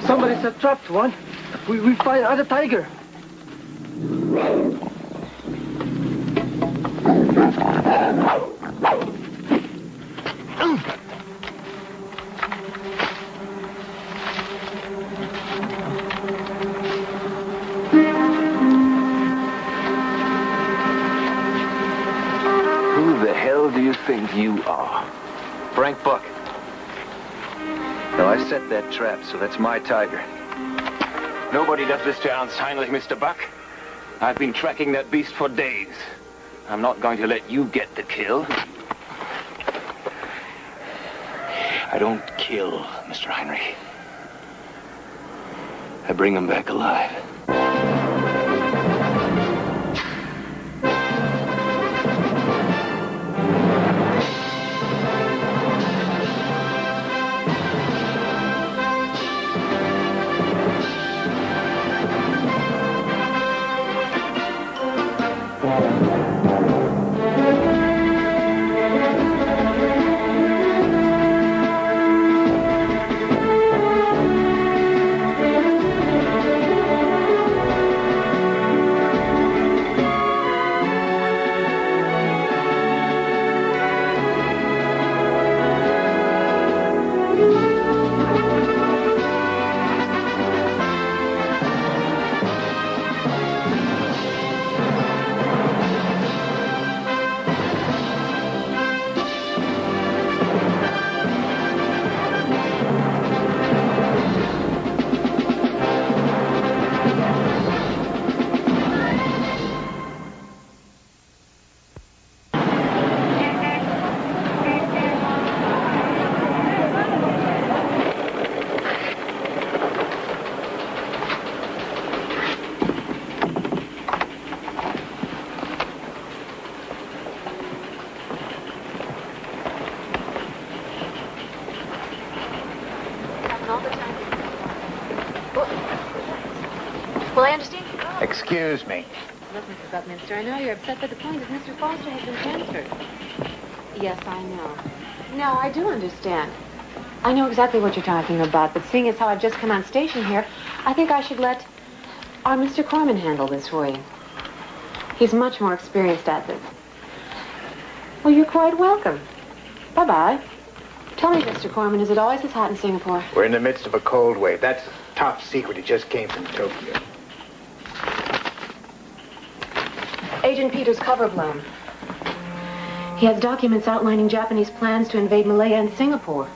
Somebody set trap to one. We find other tiger. Who the hell do you think you are? Frank Buck. No, I set that trap, so that's my tiger. Nobody does this to Ernst Heinrich, Mr. Buck. I've been tracking that beast for days. I'm not going to let you get the kill. I don't kill, Mr. Heinrich. I bring him back alive. Well, I understand. Excuse me. Look, Mr. Buckminster, I know you're upset, but the point is Mr. Foster has been transferred. Yes, I know. No, I do understand. I know exactly what you're talking about, but seeing as how I've just come on station here, I think I should let our Mr. Corman handle this for you. He's much more experienced at this. Well, you're quite welcome. Bye-bye. Tell me, Mr. Corman, is it always this hot in Singapore? We're in the midst of a cold wave. That's top secret. It just came from Tokyo. Agent Peters Coverbloom. He has documents outlining Japanese plans to invade Malaya and Singapore.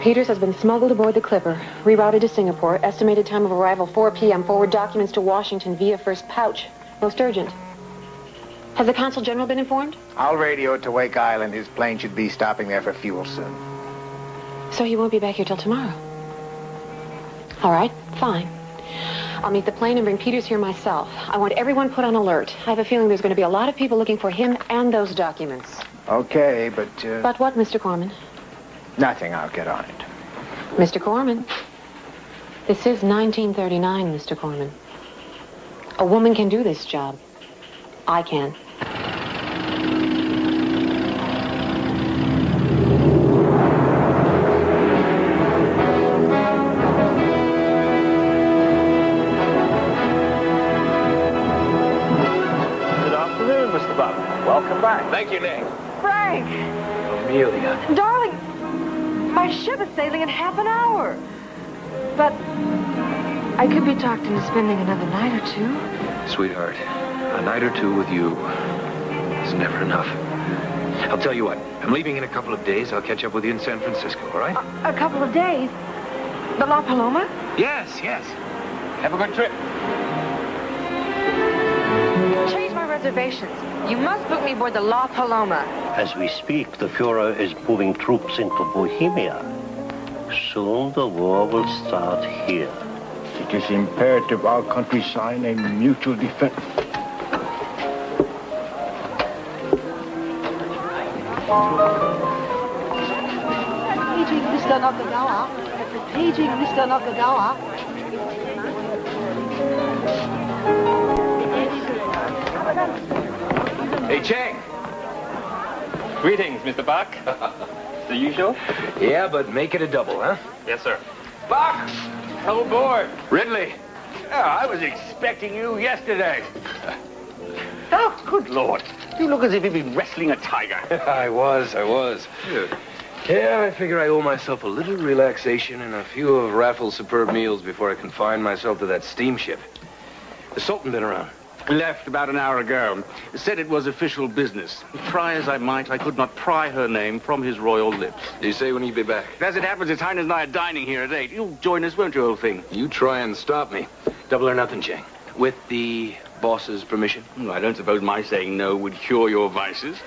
Peters has been smuggled aboard the Clipper, rerouted to Singapore, estimated time of arrival 4 p.m., forward documents to Washington via first pouch. Most urgent. Has the Consul General been informed? I'll radio to Wake Island. His plane should be stopping there for fuel soon. So he won't be back here till tomorrow. All right, fine. I'll meet the plane and bring Peters here myself. I want everyone put on alert. I have a feeling there's going to be a lot of people looking for him and those documents. Okay, but... But what, Mr. Corman? Nothing. I'll get on it. Mr. Corman. This is 1939, Mr. Corman. A woman can do this job. I can. Welcome back. Thank you, Nick. Frank! Amelia. Darling, my ship is sailing in half an hour. But I could be talked into spending another night or two. Sweetheart, a night or two with you is never enough. I'll tell you what, I'm leaving in a couple of days. I'll catch up with you in San Francisco, all right? A couple of days? The La Paloma? Yes, yes. Have a good trip. Change my reservations. You must book me aboard the La Paloma. As we speak, the Fuhrer is moving troops into Bohemia. Soon the war will start here. It is imperative our countries sign a mutual defense. Paging Mr. Nakagawa. Paging Mr. Nakagawa. Hey, Chang. Greetings, Mr. Buck. The usual? Yeah, but make it a double, huh? Yes, sir. Buck! Hello, board. Ridley. Yeah, I was expecting you yesterday. Oh, good Lord. You look as if you'd been wrestling a tiger. I was. Yeah, I figure I owe myself a little relaxation and a few of Raffles' superb meals before I confine myself to that steamship. The Sultan been around? Left about an hour ago. Said it was official business. Try as I might, I could not pry her name from his royal lips. Do you say when he'd be back? As it happens, His Highness and I are dining here at 8. You'll join us, won't you, old thing? You try and stop me. Double or nothing, Chang. With the boss's permission? I don't suppose my saying no would cure your vices.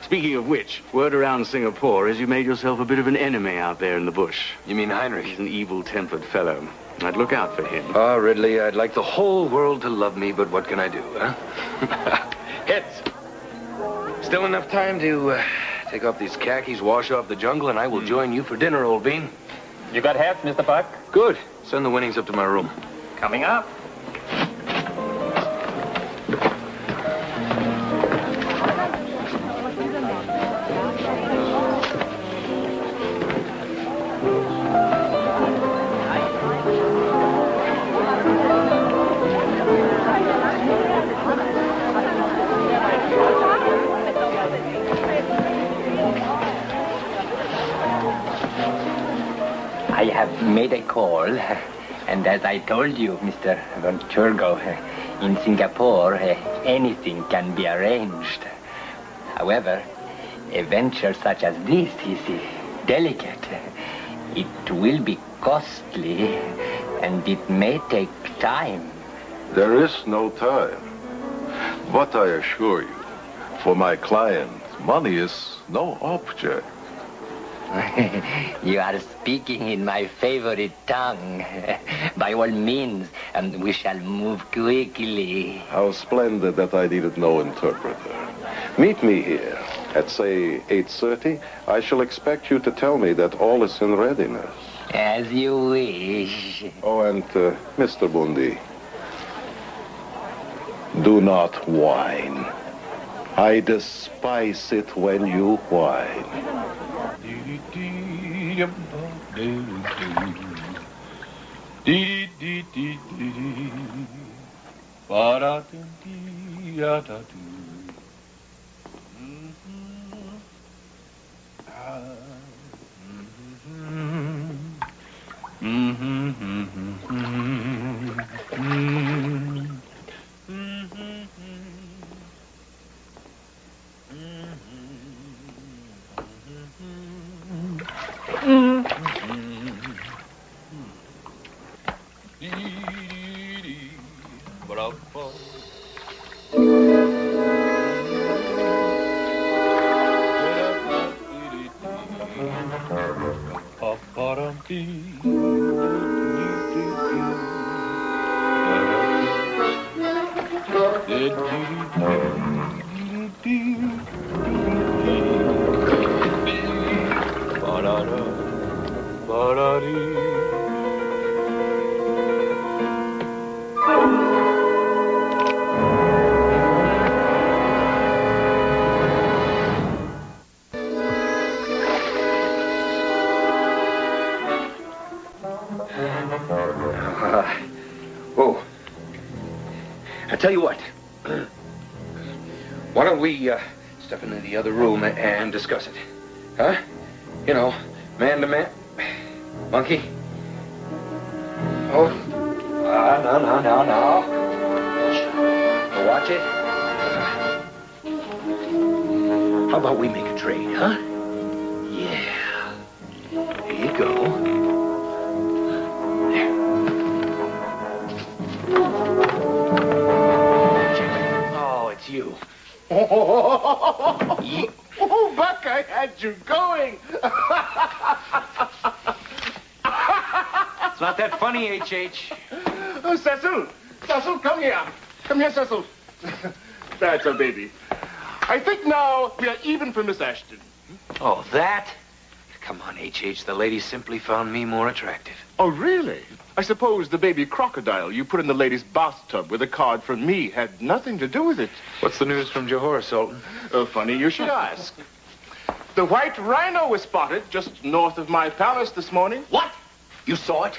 Speaking of which, word around Singapore is you made yourself a bit of an enemy out there in the bush. You mean Heinrich? He's an evil-tempered fellow. I'd look out for him. Oh, Ridley, I'd like the whole world to love me, but what can I do, huh? Heads. Still enough time to take off these khakis, wash off the jungle, and I will join you for dinner, old bean. You got heads, Mr. Buck? Good. Send the winnings up to my room. Coming up. I have made a call, and as I told you, Mr. Von Turgo, in Singapore, anything can be arranged. However, a venture such as this is delicate. It will be costly, and it may take time. There is no time. But I assure you, for my client, money is no object. You are speaking in my favorite tongue. By all means, and we shall move quickly. How splendid that I needed no interpreter. Meet me here at, say, 8:30. I shall expect you to tell me that all is in readiness. As you wish. Oh, and Mr. Bundy, do not whine. I despise it when you whine. I tell you what. Why don't we step into the other room and discuss it? Huh? You know, man to man. Monkey? Oh. No. Watch it. How about we make a trade, huh? Yeah. Here you go. You. Oh, Buck, I had you going. It's not that funny, H.H. Oh, Cecil, come here. Come here, Cecil. That's a baby. I think now we are even for Miss Ashton. Oh, that? Come on, H.H. The lady simply found me more attractive. Oh, really? I suppose the baby crocodile you put in the lady's bathtub with a card from me had nothing to do with it. What's the news from Johor, Sultan? Funny you should ask. The white rhino was spotted just north of my palace this morning. What? You saw it?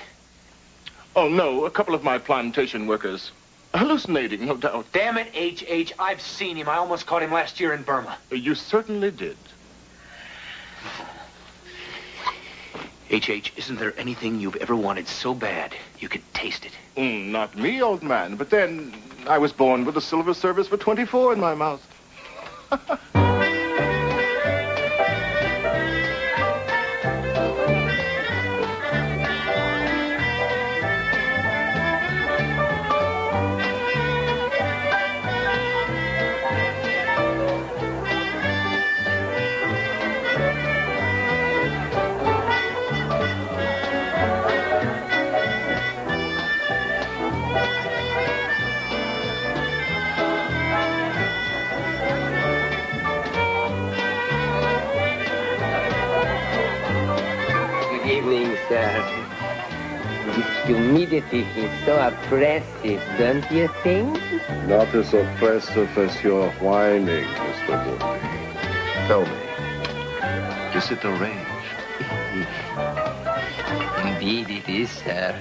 Oh, no, a couple of my plantation workers. Hallucinating, no doubt. Damn it, H.H. I've seen him. I almost caught him last year in Burma. You certainly did. H.H., isn't there anything you've ever wanted so bad you could taste it? Not me, old man. But then, I was born with a silver service for 24 in my mouth. This humidity is so oppressive, don't you think? Not as oppressive as your whining, Mr. Woodley. Tell me, is it arranged? Indeed it is, sir.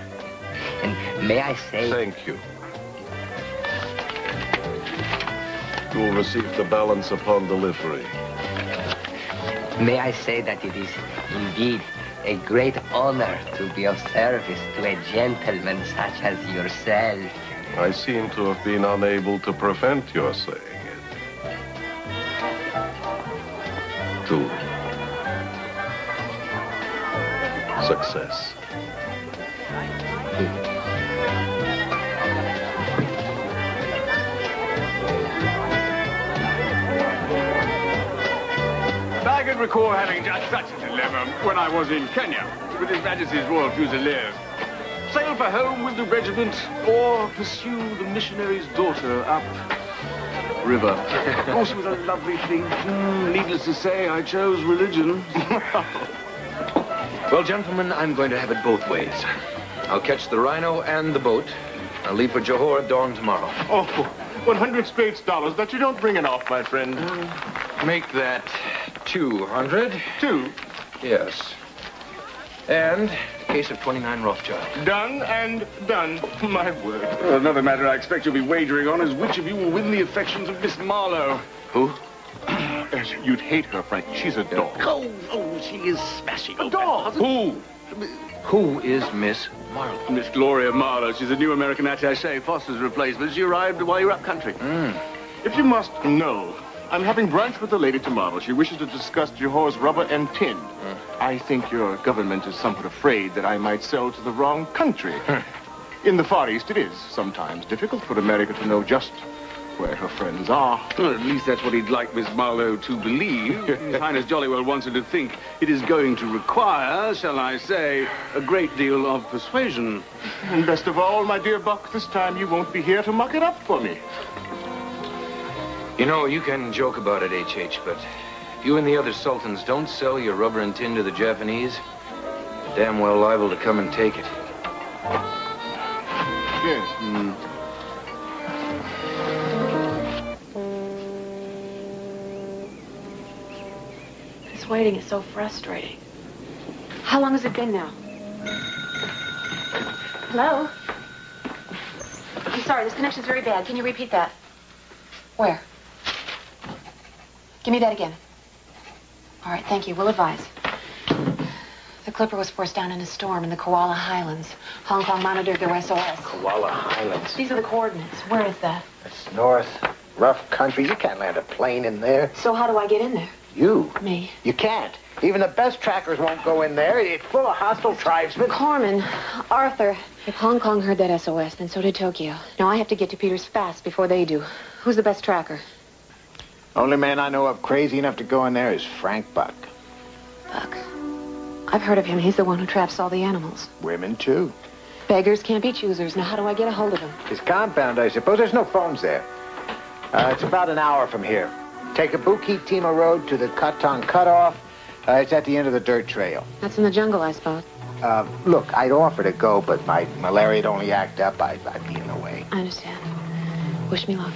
And may I say... Thank you. You will receive the balance upon delivery. May I say that it is indeed a great honor to be of service to a gentleman such as yourself. I seem to have been unable to prevent your saying it. To success. I can recall having just such a dilemma when I was in Kenya with His Majesty's Royal Fusiliers. Sail for home with the regiment or pursue the missionary's daughter up river. Oh, she was a lovely thing. Needless to say, I chose religion. Well, gentlemen, I'm going to have it both ways. I'll catch the rhino and the boat. I'll leave for Johor at dawn tomorrow. Oh, 100 straight dollars that you don't bring it off, my friend. Make that 200. 2? Yes. And a case of 29 Rothschild. Done and done, my word. Well, another matter I expect you'll be wagering on is which of you will win the affections of Miss Marlowe. Who? You'd hate her, Frank. She's a dog. Oh, she is smashing. A dog? Who? Who is Miss Marlowe? Miss Gloria Marlowe. She's a new American attaché, Foster's replacement. She arrived while you were up country. If you must know, I'm having brunch with the lady tomorrow. She wishes to discuss Johor's rubber and tin. I think your government is somewhat afraid that I might sell to the wrong country. In the Far East, it is sometimes difficult for America to know just where her friends are. Well, at least that's what he'd like Miss Marlowe to believe. His Highness jolly well wants her to think it is going to require, shall I say, a great deal of persuasion. And best of all, my dear Buck, this time you won't be here to muck it up for me. You know, you can joke about it, H.H., but if you and the other sultans don't sell your rubber and tin to the Japanese, you're damn well liable to come and take it. Yes. This waiting is so frustrating. How long has it been now? Hello? I'm sorry, this connection's very bad. Can you repeat that? Where? Give me that again. All right, thank you. We'll advise. The Clipper was forced down in a storm in the Koala Highlands. Hong Kong monitored their SOS. Koala Highlands. These are the coordinates. Where is that? It's north. Rough country. You can't land a plane in there. So how do I get in there? You? Me. You can't. Even the best trackers won't go in there. It's full of hostile tribesmen. Corman, Arthur. If Hong Kong heard that SOS, then so did Tokyo. Now I have to get to Peters fast before they do. Who's the best tracker? Only man I know of crazy enough to go in there is Frank Buck. Buck. I've heard of him. He's the one who traps all the animals. Women, too. Beggars can't be choosers. Now, how do I get a hold of him? His compound, I suppose. There's no phones there. It's about an hour from here. Take a Bukit Timah Road to the Katong Cutoff. It's at the end of the dirt trail. That's in the jungle, I suppose. Look, I'd offer to go, but my malaria'd only act up. I'd be in the way. I understand. Wish me luck.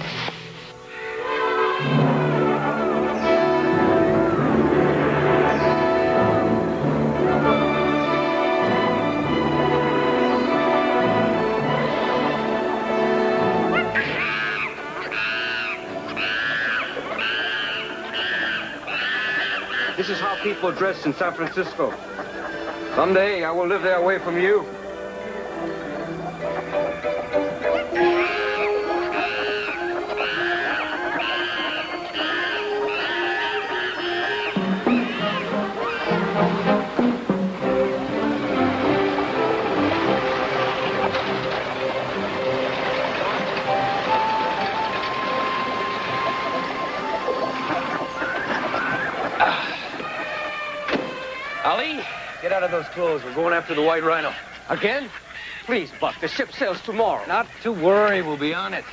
people dressed in San Francisco. Someday I will live there away from you. Ali, get out of those clothes. We're going after the White Rhino. Again? Please, Buck, the ship sails tomorrow. Not to worry, we'll be on it.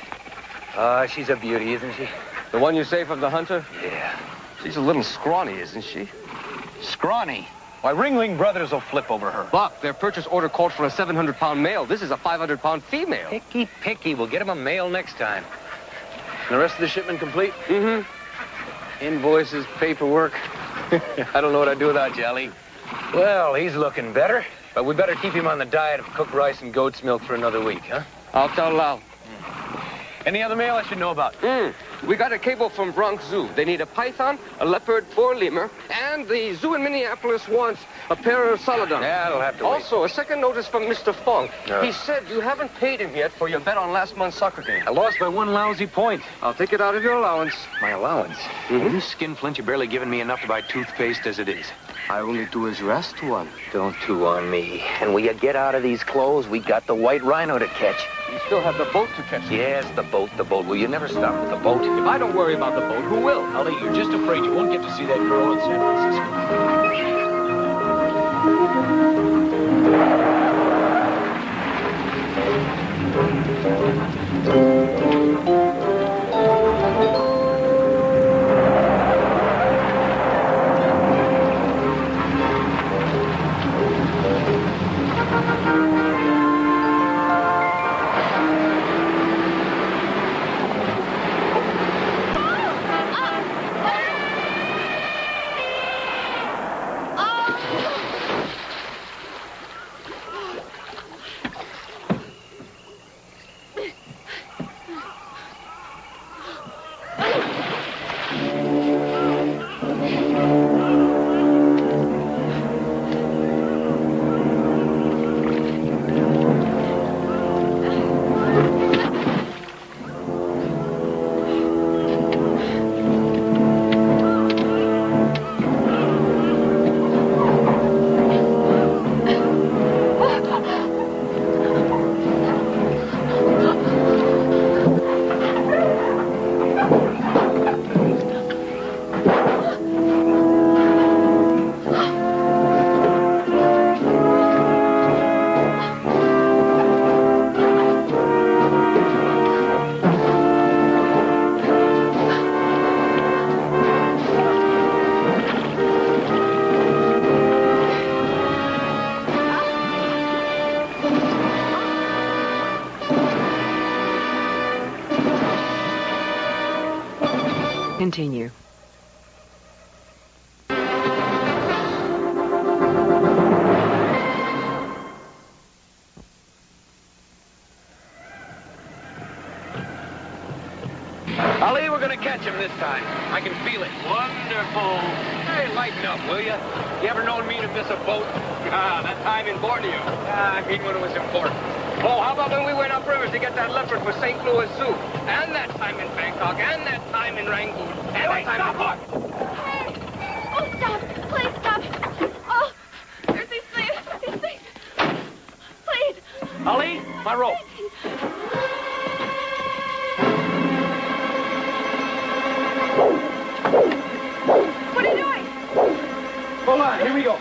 She's a beauty, isn't she? The one you saved from the hunter? Yeah. She's a little scrawny, isn't she? Scrawny? Why, Ringling Brothers will flip over her. Buck, their purchase order called for a 700-pound male. This is a 500-pound female. Picky. We'll get him a male next time. And the rest of the shipment complete? Mm-hmm. Invoices, paperwork. I don't know what I'd do without you, Ali. Well, he's looking better. But we better keep him on the diet of cooked rice and goat's milk for another week, huh? I'll tell Lal. Any other mail I should know about? We got a cable from Bronx Zoo. They need a python, a leopard, 4 lemur, and the zoo in Minneapolis wants a pair of solodon. Yeah, I'll have to wait. Also, a second notice from Mr. Funk. He said you haven't paid him yet for your bet on last month's soccer game. I lost by 1 lousy point. I'll take it out of your allowance. My allowance? Mm-hmm. You skinflint, you're barely giving me enough to buy toothpaste as it is. I only do as you asked one. Don't two on me. And will you get out of these clothes? We got the White Rhino to catch. You still have the boat to catch. Yes, the boat. Will you never stop with the boat? If I don't worry about the boat, who will? Ali, you're just afraid you won't get to see that girl in San Francisco. Continue. Ali, we're gonna catch him this time. I can feel it. Wonderful. Hey, lighten up, will you? You ever known me to miss a boat? That time in Borneo. I mean when it was important. Oh, how about when we went up rivers to get that leopard for St. Louis Zoo? And that time in Bangkok, and that time in Rangoon, and that time in... Hey! Oh, stop! Please stop! Oh, there's these things. Please! Ali, my rope. What are you doing? Hold on, here we go.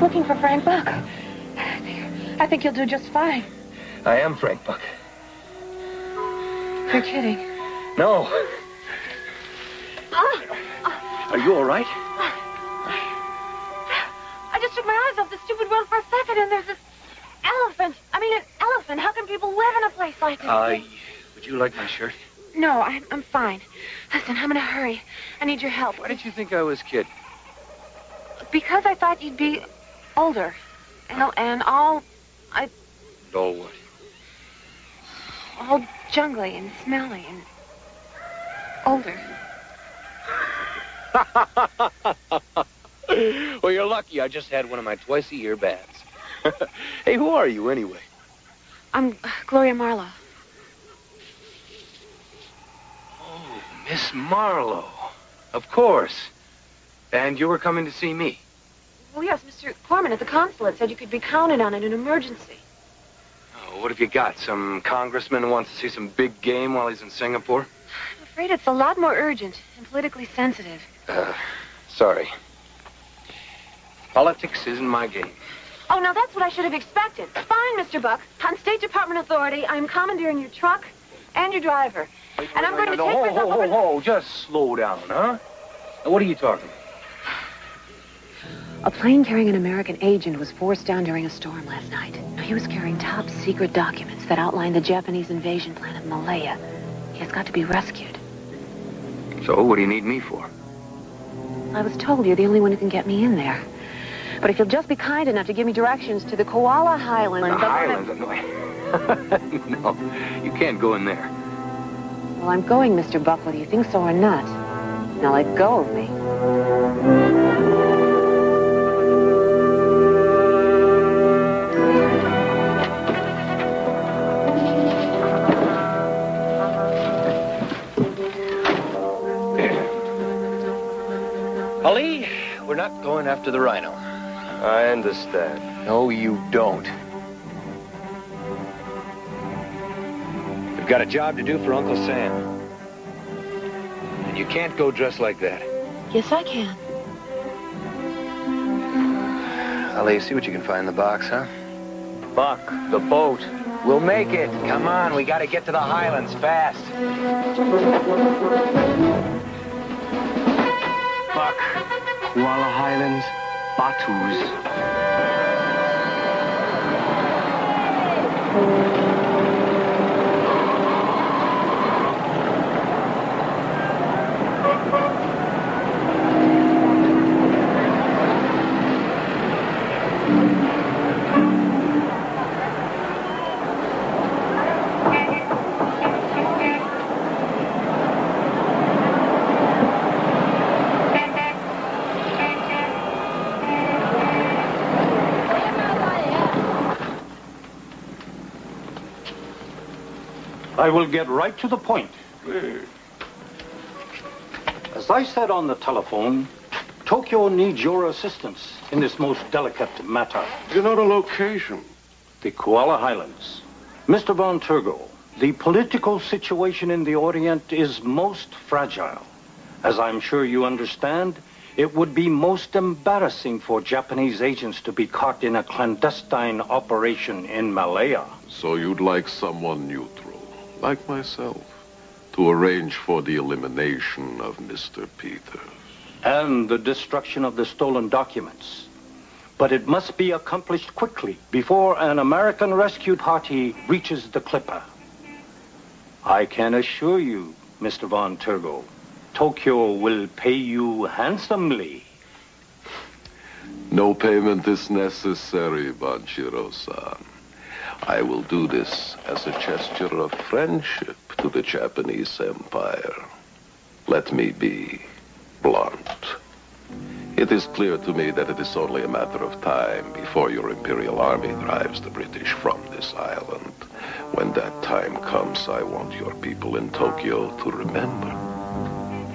Looking for Frank Buck. I think you'll do just fine. I am Frank Buck. You're kidding. No. Are you all right? I just took my eyes off the stupid road for a second, and there's this elephant. I mean, an elephant. How can people live in a place like this? Would you like my shirt? No, I'm fine. Listen, I'm in a hurry. I need your help. Why did you think I was kid? Because I thought you'd be older. And all All what? all jungly and smelly and older. Well, you're lucky. I just had one of my twice-a-year baths. Hey, who are you, anyway? I'm Gloria Marlowe. Oh, Miss Marlowe. Of course. And you were coming to see me? Well, yes, Mr. Corman at the consulate said you could be counted on in an emergency. Oh, what have you got? Some congressman who wants to see some big game while he's in Singapore? I'm afraid it's a lot more urgent and politically sensitive. Sorry. Politics isn't my game. Oh, now that's what I should have expected. Fine, Mr. Buck. On State Department authority, I'm commandeering your truck and your driver. And I'm going to take myself over... Ho, just slow down, huh? Now, what are you talking about? A plane carrying an American agent was forced down during a storm last night. He was carrying top secret documents that outline the Japanese invasion plan of Malaya. He has got to be rescued. So, what do you need me for? I was told you're the only one who can get me in there. But if you'll just be kind enough to give me directions to the Koala Highlands... The Highlands? No, you can't go in there. Well, I'm going, Mr. Buck, whether you think so or not. Now let go of me. Ali, we're not going after the rhino. I understand. No, you don't. We've got a job to do for Uncle Sam. And you can't go dressed like that. Yes, I can. Ali, see what you can find in the box, huh? Buck, the boat. We'll make it. Come on, we gotta get to the Highlands fast. Buck, Koala Highlands, Batus. I will get right to the point. As I said on the telephone, Tokyo needs your assistance in this most delicate matter. You know the location? The Koala Highlands. Mr. Von Turgo, the political situation in the Orient is most fragile. As I'm sure you understand, it would be most embarrassing for Japanese agents to be caught in a clandestine operation in Malaya. So you'd like someone neutral, like myself, to arrange for the elimination of Mr. Peters. And the destruction of the stolen documents. But it must be accomplished quickly before an American rescue party reaches the Clipper. I can assure you, Mr. Von Turgo, Tokyo will pay you handsomely. No payment is necessary, Banshiro-san. I will do this as a gesture of friendship to the Japanese Empire. Let me be blunt. It is clear to me that it is only a matter of time before your Imperial Army drives the British from this island. When that time comes, I want your people in Tokyo to remember.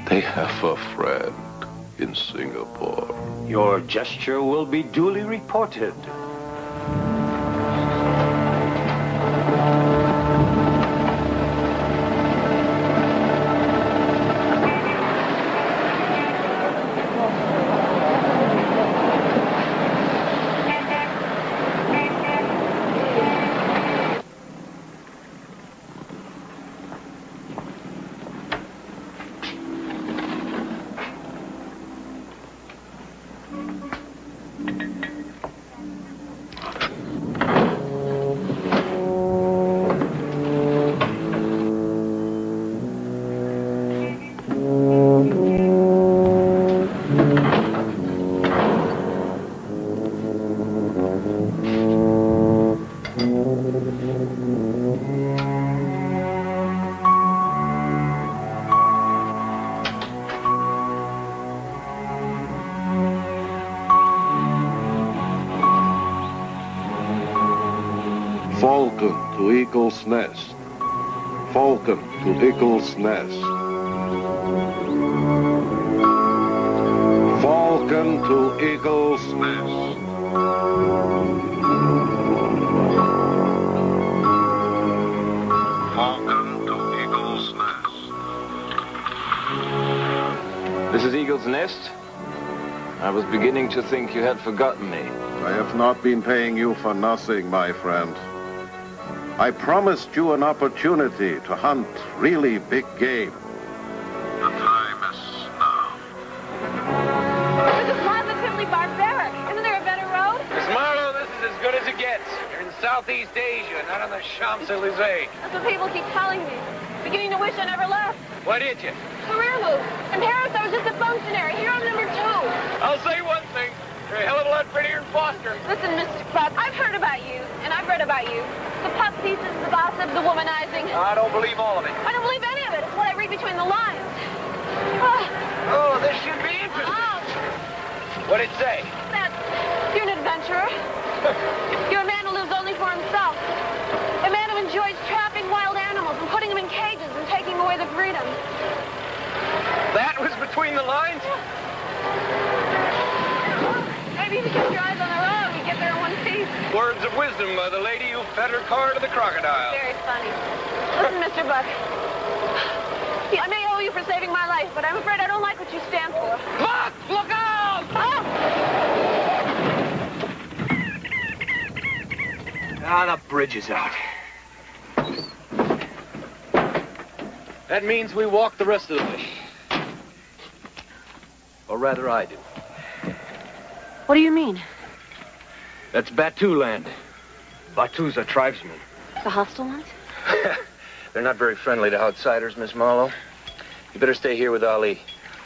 They have a friend in Singapore. Your gesture will be duly reported. to Eagle's Nest. Falcon to Eagle's Nest. Falcon to Eagle's Nest. Falcon to Eagle's Nest. This is Eagle's Nest? I was beginning to think you had forgotten me. I have not been paying you for nothing, my friend. I promised you an opportunity to hunt really big game. The time is now. This is positively barbaric. Isn't there a better road? Miss Marlowe, this is as good as it gets. You're in Southeast Asia, not on the Champs-Élysées. That's what people keep telling me. Beginning to wish I never left. Why did you? Career move. In Paris, I was just a functionary. Here, I'm number 2. I'll say one thing. You're a hell of a lot prettier than Foster. Listen, Mr. Buck, I've heard about you, and I've read about you. The puff pieces, the gossip, the womanizing. I don't believe all of it. I don't believe any of it. It's what I read between the lines. Oh, this should be interesting. What'd it say? That you're an adventurer. You're a man who lives only for himself. A man who enjoys trapping wild animals and putting them in cages and taking away their freedom. That was between the lines? Maybe if you kept your eyes on the road, we'd get there in one piece. Words of wisdom by the lady who fed her car to the crocodile. Very funny. Listen, Mr. Buck. I may owe you for saving my life, but I'm afraid I don't like what you stand for. Buck, look out! Ah, the bridge is out. That means we walk the rest of the way. Or rather, I do. What do you mean? That's Batu land. Batu's a tribesman. The hostile ones? They're not very friendly to outsiders, Miss Marlowe. You better stay here with Ali.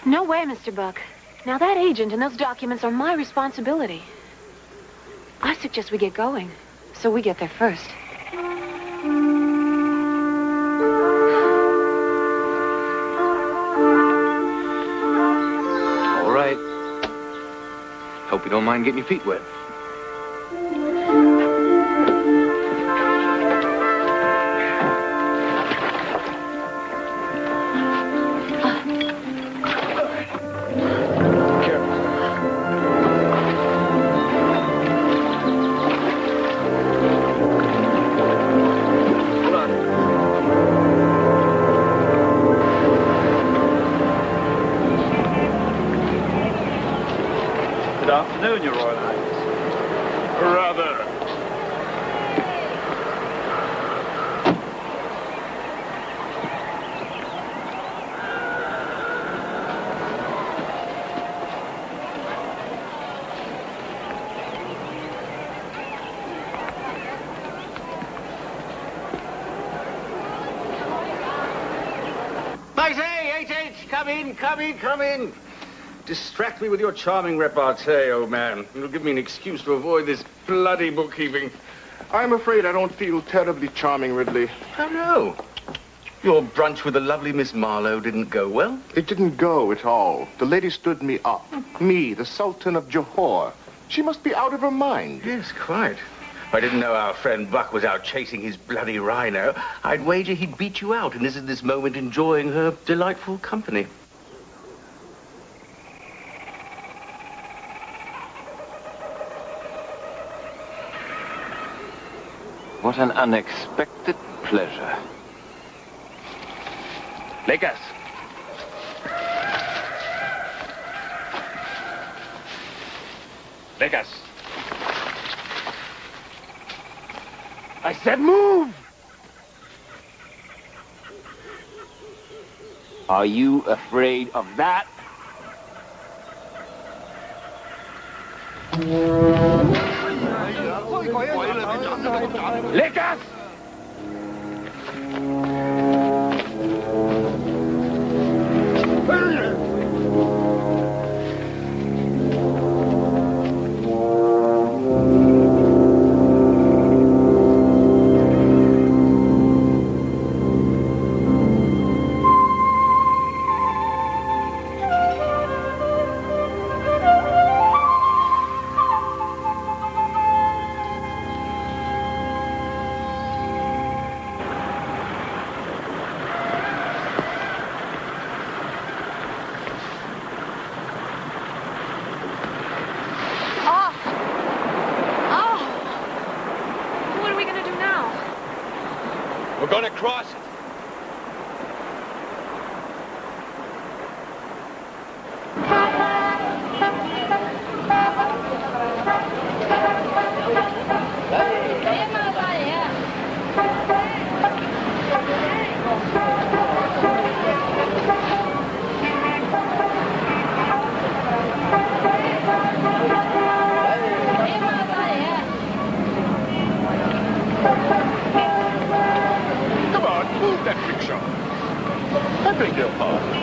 No way, Mr. Buck. Now, that agent and those documents are my responsibility. I suggest we get going, so we get there first. All right. Hope you don't mind getting your feet wet. Good afternoon, Your Royal Highness. Rather. I say, H.H., come in, come in, come in. Distract me with your charming repartee, old man. It'll give me an excuse to avoid this bloody bookkeeping. I'm afraid I don't feel terribly charming, Ridley. Oh, no. Your brunch with the lovely Miss Marlowe didn't go well? It didn't go at all. The lady stood me up. Me, the Sultan of Johor. She must be out of her mind. Yes, quite. If I didn't know our friend Buck was out chasing his bloody rhino, I'd wager he'd beat you out and is at this moment enjoying her delightful company. What an unexpected pleasure. Lakers. Lakers. I said move! Are you afraid of that? Lakers! gonna cross it. Come on, move that rickshaw. I beg your pardon.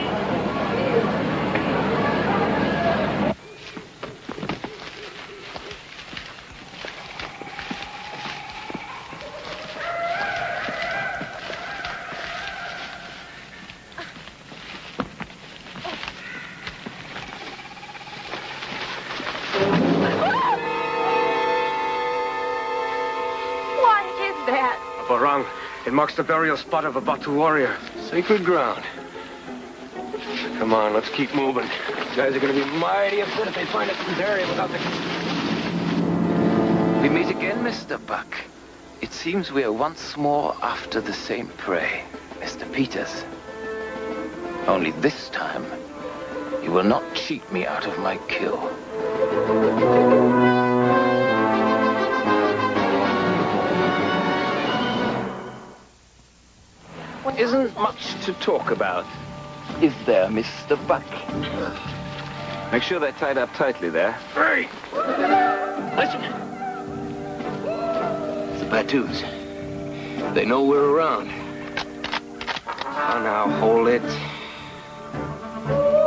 What is that? A barang. It marks the burial spot of a Batu warrior. Sacred ground. Come on, let's keep moving. These guys are going to be mighty upset if they find us in this area without the... We meet again, Mr. Buck. It seems we are once more after the same prey, Mr. Peters. Only this time, you will not cheat me out of my kill. Isn't much to talk about, is there, Mr. Buck? Make sure they're tied up tightly there. Hey! Listen! It's the Batus. They know we're around. Oh, now, hold it.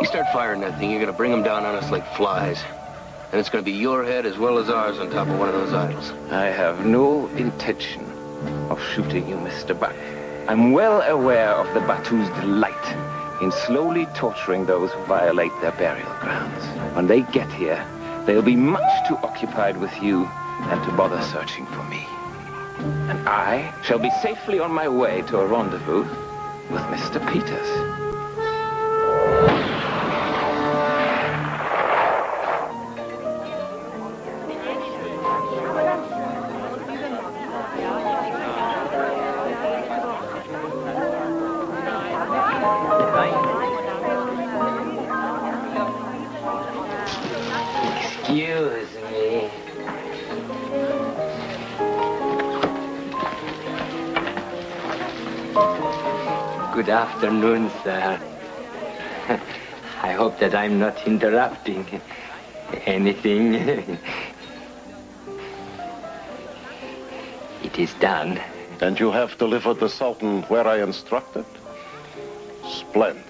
You start firing that thing, you're gonna bring them down on us like flies. And it's gonna be your head as well as ours on top of one of those idols. I have no intention of shooting you, Mr. Buck. I'm well aware of the Batu's delight in slowly torturing those who violate their burial grounds. When they get here, they'll be much too occupied with you than to bother searching for me. And I shall be safely on my way to a rendezvous with Mr. Peters. Excuse me. Good afternoon, sir. I hope that I'm not interrupting anything. It is done. And you have delivered the Sultan where I instructed? Splendid.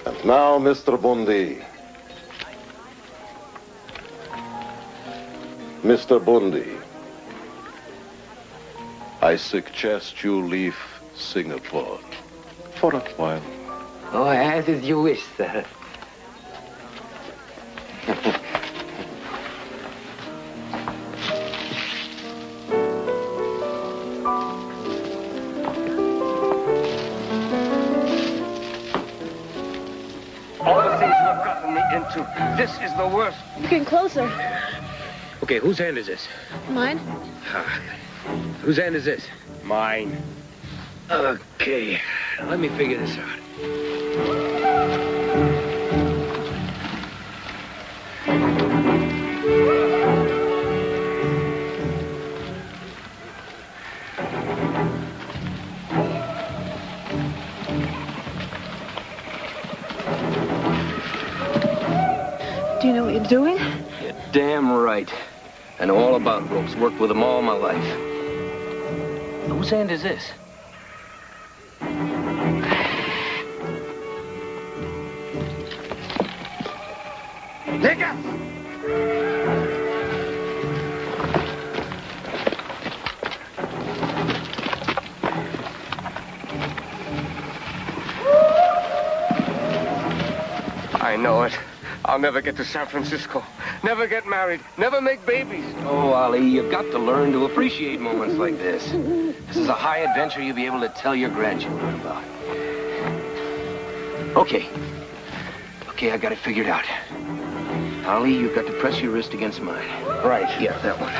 And now, Mr. Bundy. Mr. Bundy, I suggest you leave Singapore for a while. Oh, as is you wish, sir. All the things you have gotten me into, this is the worst. You're getting closer. Okay, whose hand is this? Mine? Whose hand is this? Mine. Okay, let me figure this out. Do you know what you're doing? You're damn right. I know all about ropes. Worked with them all my life. Whose hand is this? Take up! I know it. I'll never get to San Francisco. Never get married. Never make babies. Oh, Ali, you've got to learn to appreciate moments like this. This is a high adventure you'll be able to tell your grandchildren about. Okay. Okay, I got it figured out. Ollie, you've got to press your wrist against mine. Right. Yeah, that one.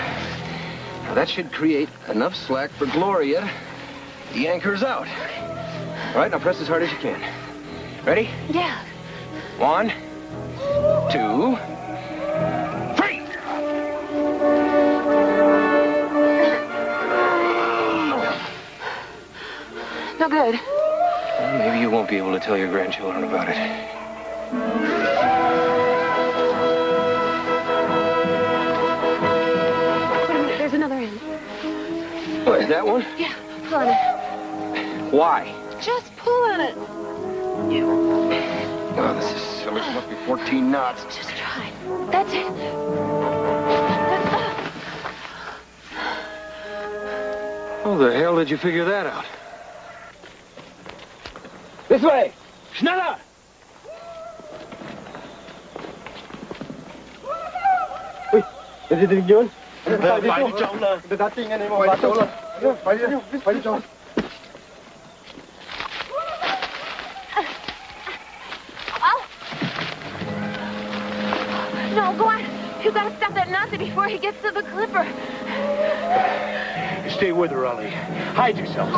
Now, that should create enough slack for Gloria to yank hers out. All right, now press as hard as you can. Ready? Yeah. 1, 2, 3! No good. Well, maybe you won't be able to tell your grandchildren about it. Wait a minute, there's another end. What, that one? Yeah, pull on it. Why? Just pull on it. Oh, this is silly. It must be 14 knots. Just try. That's it. How the hell did you figure that out? This way! Schneller! Ui, cái gì tình nhơn? Phải đi chỗ này. Để đặt tin anh em vào chỗ là. Phải đi chỗ. No, go on. You've got to stop that Nazi before he gets to the clipper. Stay with her, Ollie. Hide yourself.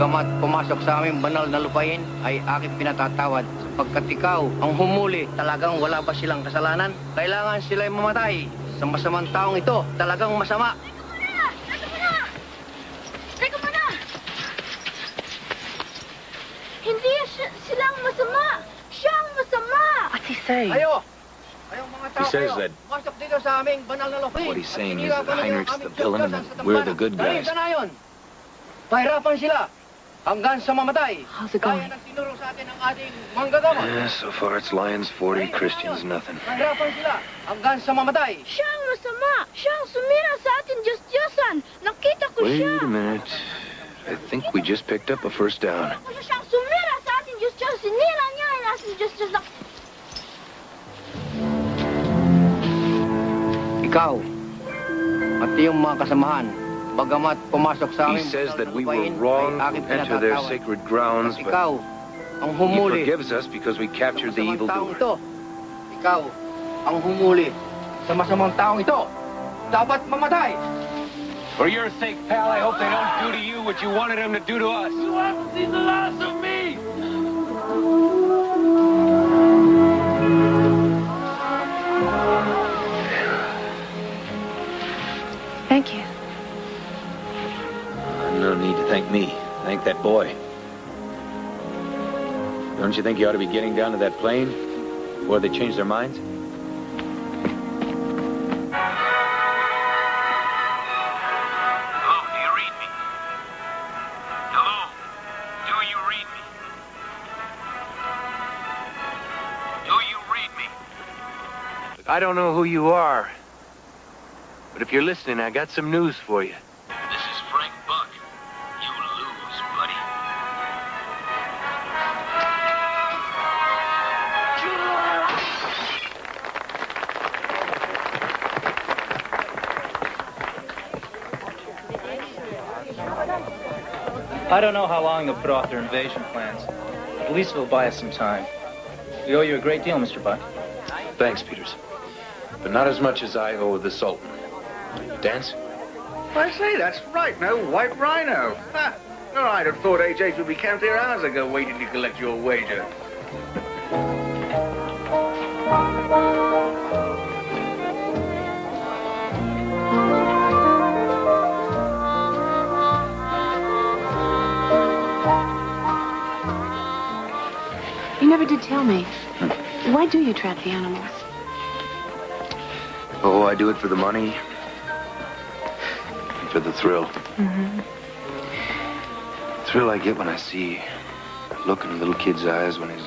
Bagamat pumasok sa aming banal na lupain, ay aking pinatatawad. Sapagkat ikaw ang humuli, talagang wala ba silang kasalanan? Kailangan sila'y mamatay. Sa masamang taong ito, talagang masama. Teka muna! Hindi silang masama! Siyang masama! What's he saying? Ayo! Ayong mga tao He says kayo, that pumasok dito sa aming banal na lupain. what he's saying is At that sinira Heinrich's ko the ninyo ang villain aming and Diyos sa we're the tampanan. good guys. Ganito na yun. Pahirapan sila hanggang sa mamatay. How's it going? Kaya ng tinuro sa atin ng ating manggagawa. Yeah, so far it's Lions 40, Christians nothing. Pahirapan sila hanggang sa mamatay. Siyang masama! Siyang sumira sa ating Diyos-Diyosan! Nakita ko siya! Wait a minute. I think we just picked up a first down. Siyang sumira sa ating Diyos-Diyosan! Sinira niya ang ating Diyos-Diyosan! Ikaw, at iyong mga kasamahan, bagamat pumasok sa He aming says that we were lupain, wrong ay to aking enter their pinatatawad. sacred grounds, At but ikaw, ang he humuli. forgives us because we captured the Sa masamang taong evildoer. ito, ikaw, ang humuli. Sa masamang taong ito, dapat mamatay. For your sake, pal, I hope they don't do to you what you wanted them to do to us. You haven't seen the last of me! Thank you. No need to thank me. Thank that boy. Don't you think you ought to be getting down to that plane before they change their minds? Hello, do you read me? Hello, do you read me? Do you read me? I don't know who you are, but if you're listening, I got some news for you. This is Frank Buck. You lose, buddy. I don't know how long they'll put off their invasion plans. At least it'll buy us some time. We owe you a great deal, Mr. Buck. Thanks, Peters. But not as much as I owe the Sultan. Dance? I say, that's right. No white rhino. Ha! All right, I'd have thought HH would be camped here hours ago waiting to collect your wager. You never did tell me. Why do you trap the animals? Oh, I do it for the money. And for the thrill. Mm-hmm. The thrill I get when I see the look in a little kid's eyes when he's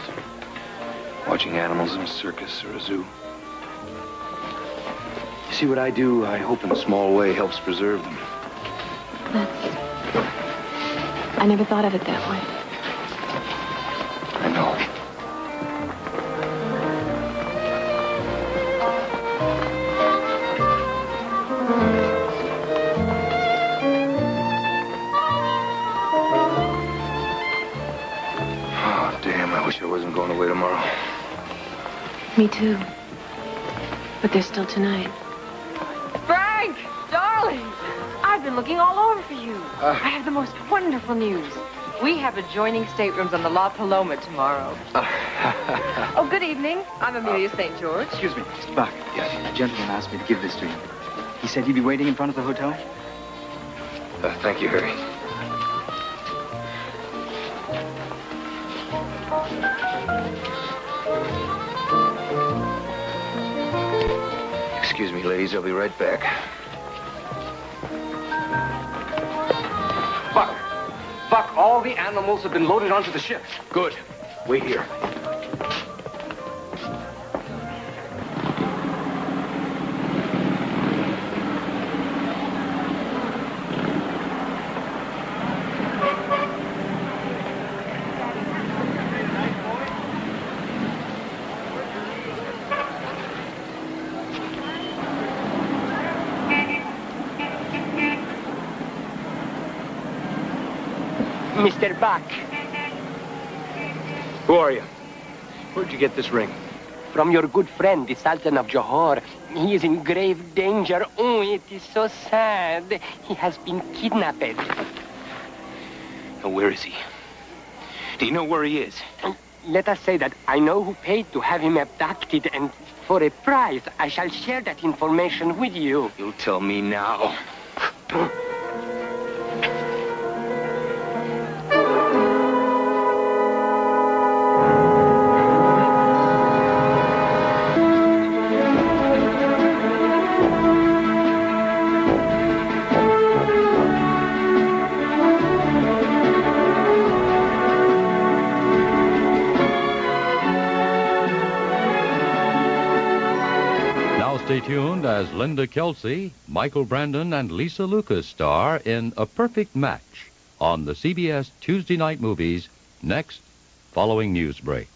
watching animals in a circus or a zoo. You see, what I do, I hope in a small way helps preserve them. I never thought of it that way. I know. Oh, damn, I wish I wasn't going away tomorrow. Me too. But there's still tonight. Frank! Darling! I've been looking all over for you. I have the most wonderful news. We have adjoining staterooms on the La Paloma tomorrow. Oh, good evening. I'm Amelia St. George. Excuse me, Mr. Buck. Yes? A gentleman asked me to give this to you. He said you'd be waiting in front of the hotel? Thank you, Harry. Excuse me, ladies. I'll be right back. Buck! Buck, all the animals have been loaded onto the ship. Good. Wait here. Mr. Buck. Who are you? Where'd you get this ring? From your good friend, the Sultan of Johor. He is in grave danger. Oh, it is so sad. He has been kidnapped. Where is he? Do you know where he is? Let us say that I know who paid to have him abducted, and for a price, I shall share that information with you. You'll tell me now. Stay tuned as Linda Kelsey, Michael Brandon, and Lisa Lucas star in A Perfect Match on the CBS Tuesday Night Movies next, following Newsbreak.